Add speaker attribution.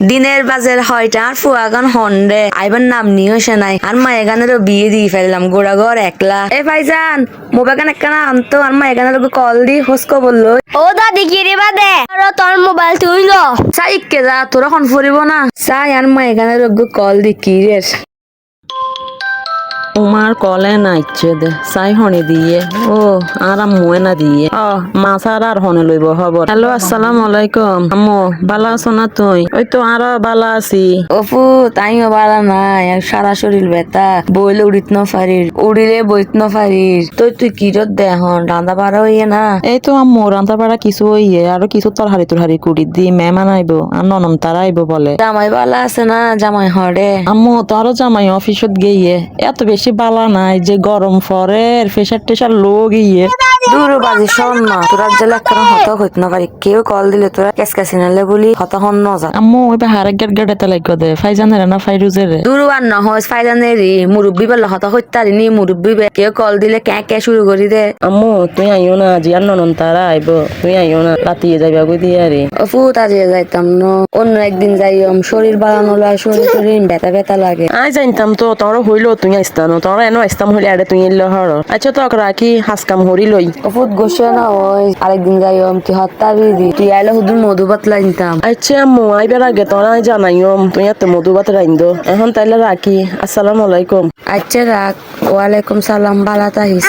Speaker 1: দিনের বাজের হয়টা আর ফুয়াগান হন্ডে আইবার নাম নিয়ে আসে নাই আর মা এখানেরও বিয়ে দিয়ে ফেললাম গোড়া ঘর একলা এ ভাইজান মোবাইল একখানা আনতো আর মা এখানে কল দি হোসকো বললো
Speaker 2: ও দাদি কিরে বাদে তোর মোবাইল তুই লো
Speaker 1: চাই কে যা তোরা খন ফুরিব না চাই আর মা এখানে কল দি কি রে
Speaker 3: উমার কলে নাইছে দে চাই হনে দিয়ে ও আর আম্মুয়ে না দিয়ে মাছ আর হনে লইব খবর হ্যালো আসসালামু আলাইকুম আম্মু বালা আছো না তুই ওই তো আর বালা আছি
Speaker 1: অপু তাইও বাড়া নাই আর সারা শরীর ব্যথা বইলে উড়িত ন পারির উড়িলে বইত ন পারির তুই কি রোদ দে হন রান্না বাড়া হইয়ে না
Speaker 3: এই তো আম্মু রান্তা পাড়া কিছু হইয়ে আরো কিছু তরহারি কুড়ি দি মেহমান আইব আর ননম তারা আইব বলে
Speaker 1: জামাই বালা আছে না জামাই হরে
Speaker 3: আম্মু তারও জামাই অফিসত গিয়ে এত বেশি বালা নাই যে গরম পরে প্রেশার টেশার লো গিয়ে
Speaker 1: দূর বাজি শোন না তোরা জেলা একটা হত হইত না পারি কেউ কল দিলে তোরা কেসকাসি নালে বলি হত হন ন যা
Speaker 3: আম্মু ওই হারে গেট গেটে লাগো দে ফাইজানের না ফাইরুজের
Speaker 1: দূর আর নহস ফাইজানেরি মুরব্বী বলে হত হইতারি নি মুরব্বী কেউ কল দিলে কে শুরু করি দে
Speaker 3: আম্মু তুই আইও না আজি আর ননন তারা আইব তুই আইও না রাতিয়ে যাইবা গই দিয়ে আরে
Speaker 1: অপু তাজিয়ে যাইতাম ন অন্য একদিন যাইম শরীর বাড়ানো লাগে শরীর ব্যথা লাগে
Speaker 3: আই জানতাম তো তোর হইলো তুই আসতানো তোর এনো আসতাম হইলে আরে তুই এলো হর আচ্ছা তো রাখি হাস কাম হরি লই
Speaker 1: অপুত গোসে না ওই আরেকদিন যাইম তুই হত্যাবি দি তুই আইলে হুদুর মধুবাত লাইনতাম
Speaker 3: আচ্ছা আম্মু আইবার আগে তোরা জানাইম তুই এত মধুবাত রাইন দো এখন তাইলে রাখি আসসালামু আলাইকুম
Speaker 1: আচ্ছা রাখ ওয়ালাইকুম সালাম বালা তাহিস